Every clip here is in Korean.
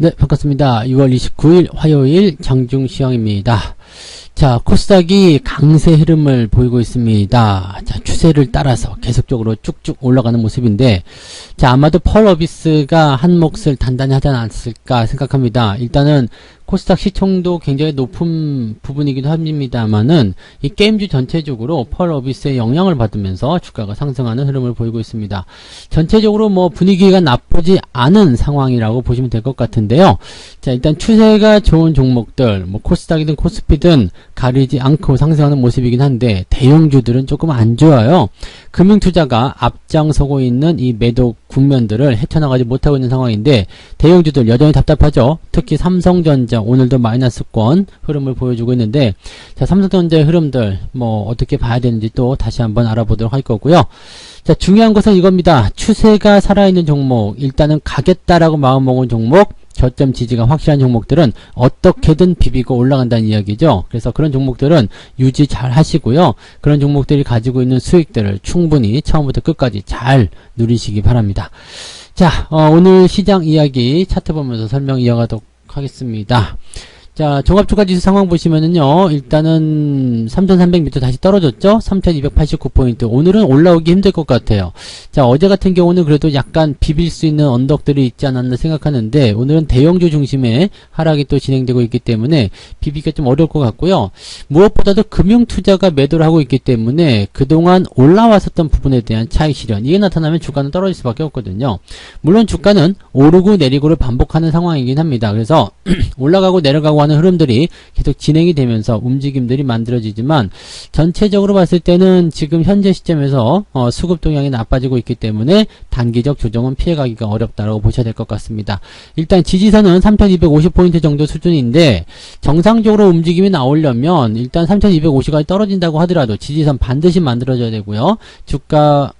네, 반갑습니다. 6월 29일 화요일 장중시황입니다. 자, 코스닥이 강세 흐름을 보이고 있습니다. 자, 추세를 따라서 계속적으로 쭉쭉 올라가는 모습인데, 자, 아마도 펄 어비스가 한 몫을 단단히 하지 않았을까 생각합니다. 일단은 코스닥 시총도 굉장히 높은 부분이기도 합니다만은 이 게임주 전체적으로 펄 어비스의 영향을 받으면서 주가가 상승하는 흐름을 보이고 있습니다. 전체적으로 뭐 분위기가 나쁘지 않은 상황이라고 보시면 될 것 같은데요. 자, 일단 추세가 좋은 종목들, 뭐 코스닥이든 코스피든 가리지 않고 상승하는 모습이긴 한데 대형주들은 조금 안 좋아요. 금융투자가 앞장서고 있는 이 매도 국면들을 헤쳐나가지 못하고 있는 상황인데 대형주들 여전히 답답하죠. 특히 삼성전자 오늘도 마이너스권 흐름을 보여주고 있는데, 자, 삼성전자의 흐름들 뭐 어떻게 봐야 되는지 또 다시 한번 알아보도록 할 거고요. 자, 중요한 것은 이겁니다. 추세가 살아있는 종목, 일단은 가겠다라고 마음먹은 종목, 저점 지지가 확실한 종목들은 어떻게든 비비고 올라간다는 이야기죠. 그래서 그런 종목들은 유지 잘 하시고요. 그런 종목들이 가지고 있는 수익들을 충분히 처음부터 끝까지 잘 누리시기 바랍니다. 자, 오늘 시장 이야기 차트 보면서 설명 이어가도록 하겠습니다. 자, 종합주가지수 상황 보시면은요, 일단은 3300m 다시 떨어졌죠? 3289포인트. 오늘은 올라오기 힘들 것 같아요. 자, 어제 같은 경우는 그래도 약간 비빌 수 있는 언덕들이 있지 않았나 생각하는데, 오늘은 대형주 중심의 하락이 또 진행되고 있기 때문에 비비기가 좀 어려울 것 같고요. 무엇보다도 금융투자가 매도를 하고 있기 때문에 그동안 올라왔었던 부분에 대한 차익 실현, 이게 나타나면 주가는 떨어질 수밖에 없거든요. 물론 주가는 오르고 내리고를 반복하는 상황이긴 합니다. 그래서 올라가고 내려가고 하는 흐름들이 계속 진행이 되면서 움직임들이 만들어지지만 전체적으로 봤을 때는 지금 현재 시점에서 수급 동향이 나빠지고 있기 때문에 단기적 조정은 피해가기가 어렵다고 보셔야 될 것 같습니다. 일단 지지선은 3250포인트 정도 수준인데 정상적으로 움직임이 나오려면 일단 3250까지 떨어진다고 하더라도 지지선 반드시 만들어져야 되고요. 주가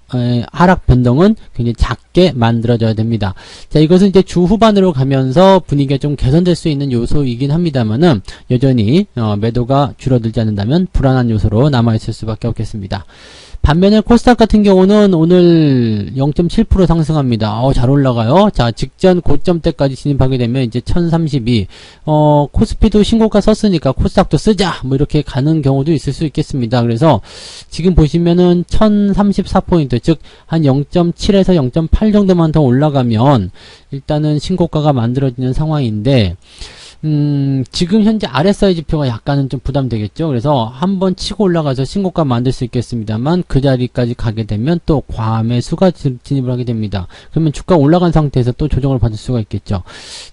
하락 변동은 굉장히 작게 만들어져야 됩니다. 자, 이것은 이제 주 후반으로 가면서 분위기가 좀 개선될 수 있는 요소이긴 합니다만은 여전히 매도가 줄어들지 않는다면 불안한 요소로 남아있을 수밖에 없겠습니다. 반면에 코스닥 같은 경우는 오늘 0.7% 상승합니다. 잘 올라가요. 자, 직전 고점대까지 진입하게 되면 이제 1032. 코스피도 신고가 썼으니까 코스닥도 쓰자! 뭐 이렇게 가는 경우도 있을 수 있겠습니다. 그래서 지금 보시면은 1034포인트, 즉, 한 0.7에서 0.8 정도만 더 올라가면 일단은 신고가가 만들어지는 상황인데, 지금 현재 RSI 지표가 약간은 좀 부담되겠죠. 그래서 한번 치고 올라가서 신고가 만들 수 있겠습니다만 그 자리까지 가게 되면 또 과매수가 진입을 하게 됩니다. 그러면 주가 올라간 상태에서 또 조정을 받을 수가 있겠죠.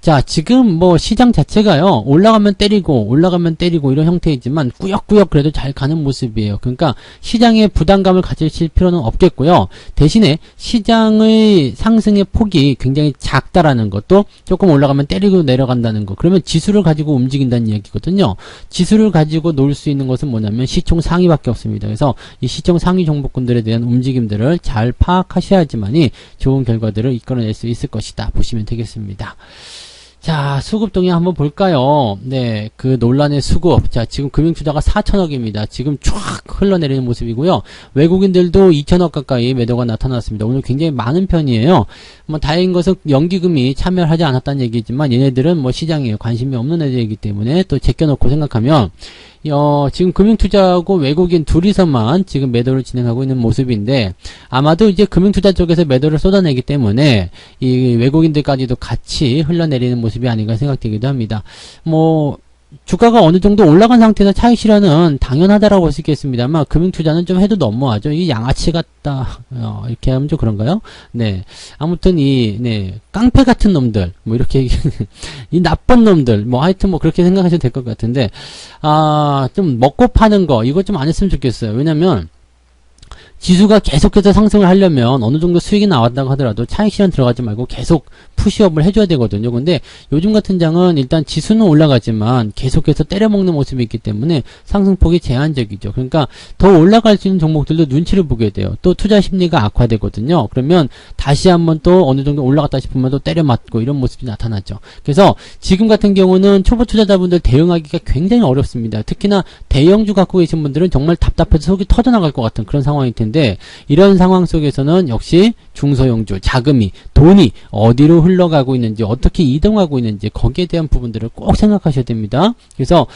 자, 지금 뭐 시장 자체가요, 올라가면 때리고 이런 형태이지만 꾸역꾸역 그래도 잘 가는 모습이에요. 그러니까 시장에 부담감을 가지실 필요는 없겠고요. 대신에 시장의 상승의 폭이 굉장히 작다라는 것도, 조금 올라가면 때리고 내려간다는 거, 그러면 지수를 가지고 움직인다는 이야기거든요. 지수를 가지고 놓을 수 있는 것은 뭐냐면 시총 상위밖에 없습니다. 그래서 이 시총 상위 종목군들에 대한 움직임들을 잘 파악하셔야지만이 좋은 결과들을 이끌어낼 수 있을 것이다 보시면 되겠습니다. 자, 수급 동향 한번 볼까요? 네, 그 논란의 수급. 자, 지금 금융투자가 4천억입니다. 지금 쫙 흘러내리는 모습이고요. 외국인들도 2천억 가까이 매도가 나타났습니다. 오늘 굉장히 많은 편이에요. 뭐 다행인 것은 연기금이 참여를 하지 않았다는 얘기지만 얘네들은 뭐 시장에 관심이 없는 애들이기 때문에 또 제껴놓고 생각하면 지금 금융투자하고 외국인 둘이서만 지금 매도를 진행하고 있는 모습인데, 아마도 이제 금융투자 쪽에서 매도를 쏟아내기 때문에 이 외국인들까지도 같이 흘러내리는 모습이 아닌가 생각되기도 합니다. 뭐 주가가 어느 정도 올라간 상태에서 차익 실현은 당연하다라고 볼 수 있겠습니다만 금융투자는 좀 해도 너무하죠. 이 양아치 같다, 이렇게 하면 좀 그런가요? 네, 아무튼 깡패 같은 놈들, 뭐 이렇게 이 나쁜 놈들, 뭐 하여튼 뭐 그렇게 생각하셔도 될 것 같은데, 좀 먹고 파는 거 이거 좀 안 했으면 좋겠어요. 왜냐면 지수가 계속해서 상승을 하려면 어느 정도 수익이 나왔다고 하더라도 차익 실현 들어가지 말고 계속 푸시업을 해줘야 되거든요. 근데 요즘 같은 장은 일단 지수는 올라가지만 계속해서 때려먹는 모습이 있기 때문에 상승폭이 제한적이죠. 그러니까 더 올라갈 수 있는 종목들도 눈치를 보게 돼요. 또 투자 심리가 악화되거든요. 그러면 다시 한번 또 어느 정도 올라갔다 싶으면 또 때려맞고 이런 모습이 나타나죠. 그래서 지금 같은 경우는 초보 투자자분들 대응하기가 굉장히 어렵습니다. 특히나 대형주 갖고 계신 분들은 정말 답답해서 속이 터져나갈 것 같은 그런 상황일 텐데, 텐데 이런 상황 속에서는 역시 중소형주, 자금이, 돈이 어디로 흘러가고 있는지 어떻게 이동하고 있는지 거기에 대한 부분들을 꼭 생각하셔야 됩니다. 그래서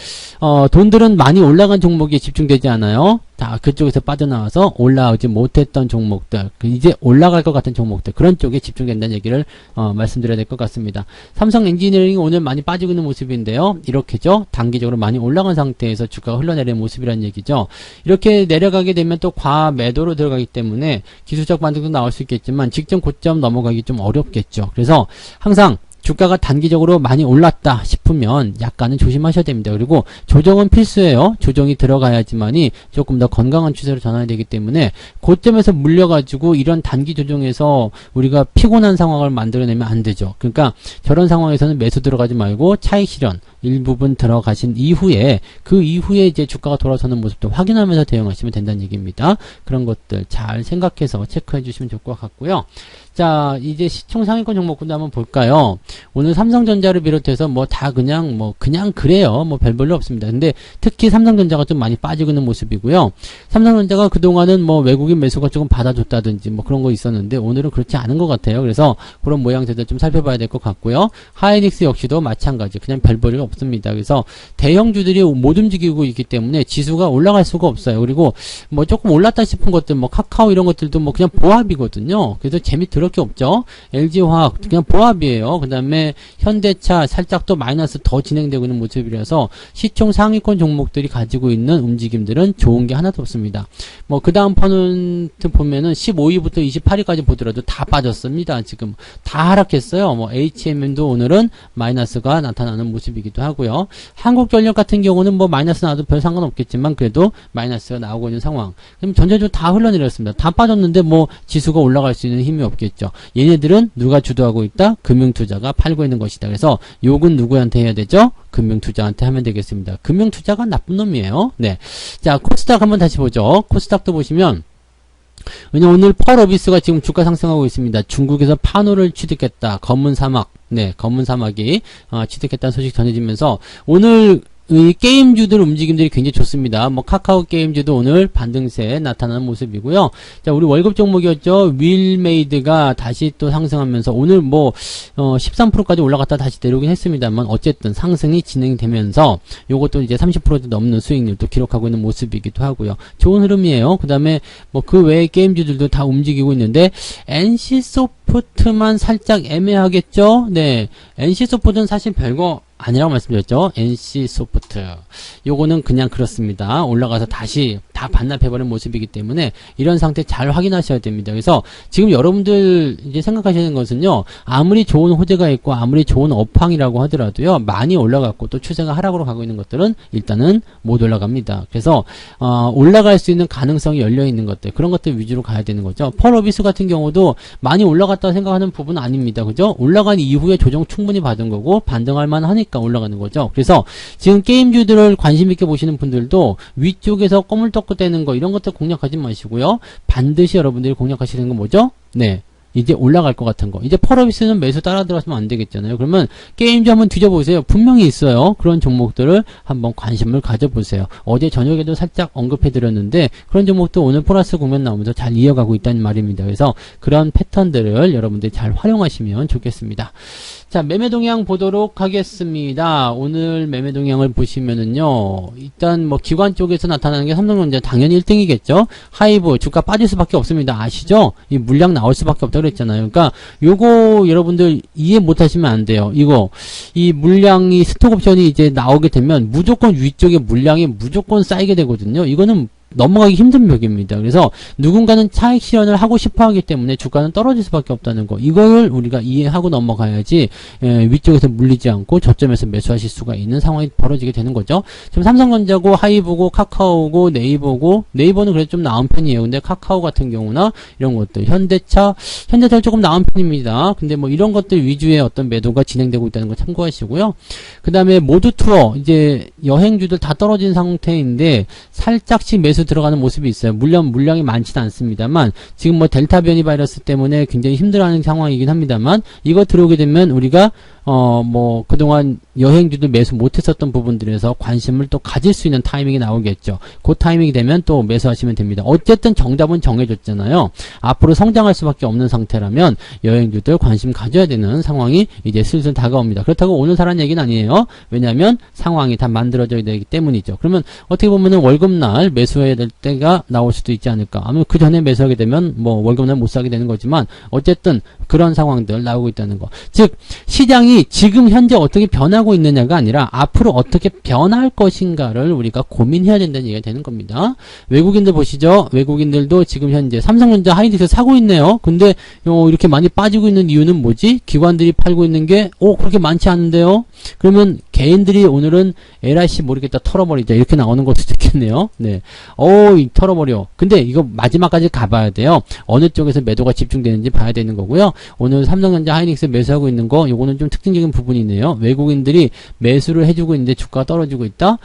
돈들은 많이 올라간 종목에 집중되지 않아요. 다 그쪽에서 빠져나와서 올라오지 못했던 종목들, 이제 올라갈 것 같은 종목들, 그런 쪽에 집중된다는 얘기를 말씀드려야 될 것 같습니다. 삼성 엔지니어링이 오늘 많이 빠지고 있는 모습인데요. 이렇게죠. 단기적으로 많이 올라간 상태에서 주가가 흘러내리는 모습이라는 얘기죠. 이렇게 내려가게 되면 또 과매도로 들어가기 때문에 기술적 반등도 나올 수 있겠지만 직전 고점 넘어가기 좀 어렵겠죠. 그래서 항상 주가가 단기적으로 많이 올랐다 싶으면 약간은 조심하셔야 됩니다. 그리고 조정은 필수예요. 조정이 들어가야지만이 조금 더 건강한 추세로 전환이 되기 때문에 고점에서 물려가지고 이런 단기 조정에서 우리가 피곤한 상황을 만들어내면 안 되죠. 그러니까 저런 상황에서는 매수 들어가지 말고 차익 실현 일부분 들어가신 이후에 그 이후에 이제 주가가 돌아서는 모습도 확인하면서 대응하시면 된다는 얘기입니다. 그런 것들 잘 생각해서 체크해 주시면 좋을 것 같고요. 자, 이제 시총 상위권 종목군도 한번 볼까요? 오늘 삼성전자를 비롯해서 뭐 다 그냥 그래요. 뭐 별 볼일 없습니다. 근데 특히 삼성전자가 좀 많이 빠지고 있는 모습이고요. 삼성전자가 그동안은 뭐 외국인 매수가 조금 받아줬다든지 뭐 그런 거 있었는데 오늘은 그렇지 않은 것 같아요. 그래서 그런 모양새들 좀 살펴봐야 될 것 같고요. 하이닉스 역시도 마찬가지. 그냥 별 볼일 없습니다. 그래서 대형주들이 못 움직이고 있기 때문에 지수가 올라갈 수가 없어요. 그리고 뭐 조금 올랐다 싶은 것들, 뭐 카카오 이런 것들도 뭐 그냥 보합이거든요. 그래서 재미 들을 게 없죠. LG화학 그냥 보합이에요. 그 다음에 현대차 살짝 또 마이너스 더 진행되고 있는 모습이라서 시총 상위권 종목들이 가지고 있는 움직임들은 좋은 게 하나도 없습니다. 뭐 그 다음 퍼센트 보면은 15위부터 28위까지 보더라도 다 빠졌습니다. 지금 다 하락했어요. 뭐 HMM도 오늘은 마이너스가 나타나는 모습이기도 하고요. 한국전력 같은 경우는 뭐 마이너스 나와도 별 상관없겠지만 그래도 마이너스가 나오고 있는 상황. 그럼 전체적으로 다 흘러내렸습니다. 다 빠졌는데 뭐 지수가 올라갈 수 있는 힘이 없겠죠. 얘네들은 누가 주도하고 있다? 금융투자가 팔고 있는 것이다. 그래서 욕은 누구한테 해야 되죠? 금융투자한테 하면 되겠습니다. 금융투자가 나쁜 놈이에요. 네. 자, 코스닥 한번 다시 보죠. 코스닥도 보시면 왜냐면 오늘 펄어비스가 지금 주가 상승하고 있습니다. 중국에서 판호를 취득했다. 검은 사막. 네, 검은 사막이 취득했다는 소식 전해지면서 오늘 이 게임주들 움직임들이 굉장히 좋습니다. 뭐 카카오 게임주도 오늘 반등세 나타나는 모습이고요. 자, 우리 월급 종목이었죠. 윌메이드가 다시 또 상승하면서 오늘 뭐 13%까지 올라갔다 다시 내려오긴 했습니다만 어쨌든 상승이 진행되면서 요것도 이제 30%도 넘는 수익률도 기록하고 있는 모습이기도 하고요. 좋은 흐름이에요. 그다음에 뭐 그 외의 게임주들도 다 움직이고 있는데 NC소프트만 살짝 애매하겠죠. 네, NC소프트는 사실 별거 아니라고 말씀드렸죠. NC소프트 요거는 그냥 그렇습니다. 올라가서 다시 다 반납해버린 모습이기 때문에 이런 상태 잘 확인하셔야 됩니다. 그래서 지금 여러분들 이제 생각하시는 것은요, 아무리 좋은 호재가 있고 아무리 좋은 업황이라고 하더라도요, 많이 올라갔고 또 추세가 하락으로 가고 있는 것들은 일단은 못 올라갑니다. 그래서 올라갈 수 있는 가능성이 열려있는 것들, 그런 것들 위주로 가야 되는 거죠. 펄어비스 같은 경우도 많이 올라갔다고 생각하는 부분은 아닙니다. 그죠? 올라간 이후에 조정 충분히 받은 거고 반등할 만하니까 올라가는 거죠. 그래서 지금 게임주들을 관심 있게 보시는 분들도 위쪽에서 꼬물떡대는 거 이런 것들 공략하지 마시고요. 반드시 여러분들이 공략하시는 건 뭐죠? 네, 이제 올라갈 것 같은 거. 이제 펄어비스는 매수 따라 들어가시면 안 되겠잖아요. 그러면 게임주 한번 뒤져보세요. 분명히 있어요. 그런 종목들을 한번 관심을 가져보세요. 어제 저녁에도 살짝 언급해드렸는데 그런 종목도 오늘 플러스 국면 나오면서 잘 이어가고 있다는 말입니다. 그래서 그런 패턴들을 여러분들이 잘 활용하시면 좋겠습니다. 자, 매매 동향 보도록 하겠습니다. 오늘 매매 동향을 보시면은요, 일단 뭐 기관 쪽에서 나타나는 게 삼성전자 당연히 1등이겠죠. 하이브 주가 빠질 수밖에 없습니다. 아시죠? 이 물량 나올 수밖에 없다고 그랬잖아요. 그러니까 요거 여러분들 이해 못 하시면 안 돼요. 이거 이 물량이 스톡옵션이 이제 나오게 되면 무조건 위쪽에 물량이 무조건 쌓이게 되거든요. 이거는 넘어가기 힘든 벽입니다. 그래서 누군가는 차익 실현을 하고 싶어 하기 때문에 주가는 떨어질 수밖에 없다는 거, 이걸 우리가 이해하고 넘어가야지 위쪽에서 물리지 않고 저점에서 매수하실 수가 있는 상황이 벌어지게 되는 거죠. 지금 삼성전자고 하이브고 카카오고 네이버고, 네이버는 그래도 좀 나은 편이에요. 근데 카카오 같은 경우나 이런 것들, 현대차 조금 나은 편입니다. 근데 뭐 이런 것들 위주의 어떤 매도가 진행되고 있다는 거 참고하시고요. 그 다음에 모두 투어, 이제 여행주들 다 떨어진 상태인데 살짝씩 매수 들어가는 모습이 있어요. 물론 물량이 많지는 않습니다만 지금 뭐 델타 변이 바이러스 때문에 굉장히 힘들어하는 상황이긴 합니다만 이거 들어오게 되면 우리가 뭐 그동안 여행주도 매수 못했었던 부분들에서 관심을 또 가질 수 있는 타이밍이 나오겠죠. 그 타이밍이 되면 또 매수하시면 됩니다. 어쨌든 정답은 정해졌잖아요. 앞으로 성장할 수밖에 없는 상태라면 여행주들 관심 가져야 되는 상황이 이제 슬슬 다가옵니다. 그렇다고 오늘 사라는 얘기는 아니에요. 왜냐하면 상황이 다 만들어져야 되기 때문이죠. 그러면 어떻게 보면은 월급날 매수해야 될 때가 나올 수도 있지 않을까. 아니면 그 전에 매수하게 되면 뭐 월급날 못 사게 되는 거지만 어쨌든 그런 상황들 나오고 있다는 거. 즉 시장이 지금 현재 어떻게 변하고 있느냐가 아니라 앞으로 어떻게 변할 것인가를 우리가 고민해야 된다는 얘기가 되는 겁니다. 외국인들 보시죠. 외국인들도 지금 현재 삼성전자 하이닉스 사고 있네요. 근데 이렇게 많이 빠지고 있는 이유는 뭐지? 기관들이 팔고 있는 게 그렇게 많지 않은데요. 그러면 개인들이 오늘은 LIC 모르겠다 털어버리자 이렇게 나오는 것도 있겠네요. 네, 털어버려. 근데 이거 마지막까지 가봐야 돼요. 어느 쪽에서 매도가 집중되는지 봐야 되는 거고요. 오늘 삼성전자 하이닉스 매수하고 있는 거 요거는 좀 특징적인 부분이네요. 외국인들이 매수를 해주고 있는데 주가가 떨어지고 있다?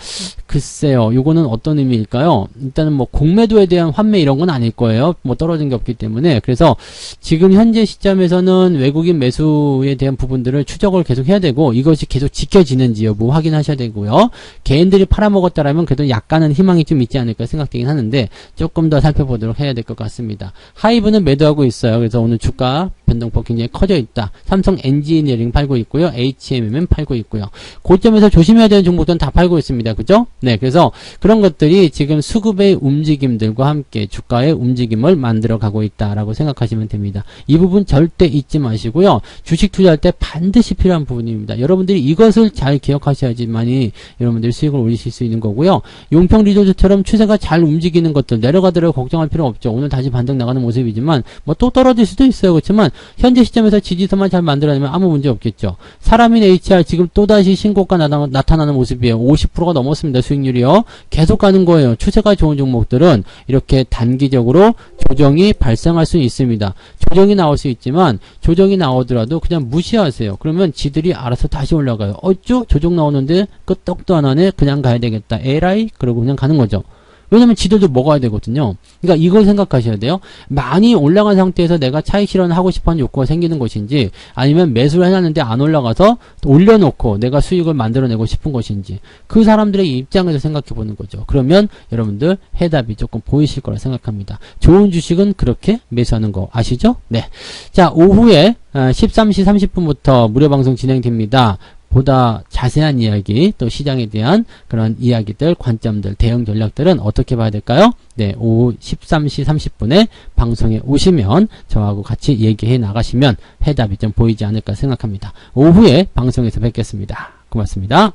글쎄요. 요거는 어떤 의미일까요? 일단은 뭐 공매도에 대한 환매 이런 건 아닐 거예요. 뭐 떨어진 게 없기 때문에. 그래서 지금 현재 시점에서는 외국인 매수에 대한 부분들을 추적을 계속 해야 되고 이것이 계속 지켜지는지 여부 확인하셔야 되고요. 개인들이 팔아먹었다라면 그래도 약간은 희망이 좀 있지 않을까 생각되긴 하는데 조금 더 살펴보도록 해야 될 것 같습니다. 하이브는 매도하고 있어요. 그래서 오늘 주가 변동폭 굉장히 커져 있다. 삼성 엔지니어링 팔고 있고요. HMM 팔고 있고요. 고점에서 조심해야 되는 종목들은 다 팔고 있습니다. 그죠? 네, 그래서 그런 것들이 지금 수급의 움직임들과 함께 주가의 움직임을 만들어 가고 있다라고 생각하시면 됩니다. 이 부분 절대 잊지 마시고요. 주식 투자할 때 반드시 필요한 부분입니다. 여러분들이 이것을 잘 기억하셔야지만이 여러분들이 수익을 올리실 수 있는 거고요. 용평 리조트처럼 추세가 잘 움직이는 것들 내려가더라도 걱정할 필요 없죠. 오늘 다시 반등 나가는 모습이지만 뭐 또 떨어질 수도 있어요. 그렇지만 현재 시점에서 지지선만 잘 만들어내면 아무 문제 없겠죠. 사람인 HR 지금 또다시 신고가 나타나는 모습이에요. 50%가 넘었습니다. 수익률이요. 계속 가는 거예요. 추세가 좋은 종목들은 이렇게 단기적으로 조정이 발생할 수 있습니다. 조정이 나올 수 있지만 조정이 나오더라도 그냥 무시하세요. 그러면 지들이 알아서 다시 올라가요. 어쭈? 조정 나오는데 끄떡도 안 하네? 그냥 가야 되겠다. 에라이? 그러고 그냥 가는 거죠. 왜냐면 지들도 먹어야 되거든요. 그러니까 이걸 생각하셔야 돼요. 많이 올라간 상태에서 내가 차익 실현을 하고 싶어하는 욕구가 생기는 것인지 아니면 매수를 해놨는데 안 올라가서 올려놓고 내가 수익을 만들어내고 싶은 것인지 그 사람들의 입장에서 생각해 보는 거죠. 그러면 여러분들 해답이 조금 보이실 거라 생각합니다. 좋은 주식은 그렇게 매수하는 거 아시죠? 네. 자, 오후에 13시 30분부터 무료 방송 진행됩니다. 보다 자세한 이야기 또 시장에 대한 그런 이야기들 관점들 대응 전략들은 어떻게 봐야 될까요? 네, 오후 13시 30분에 방송에 오시면 저하고 같이 얘기해 나가시면 해답이 좀 보이지 않을까 생각합니다. 오후에 방송에서 뵙겠습니다. 고맙습니다.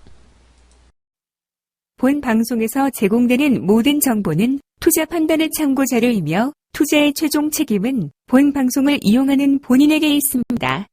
본 방송에서 제공되는 모든 정보는 투자 판단의 참고 자료이며 투자의 최종 책임은 본 방송을 이용하는 본인에게 있습니다.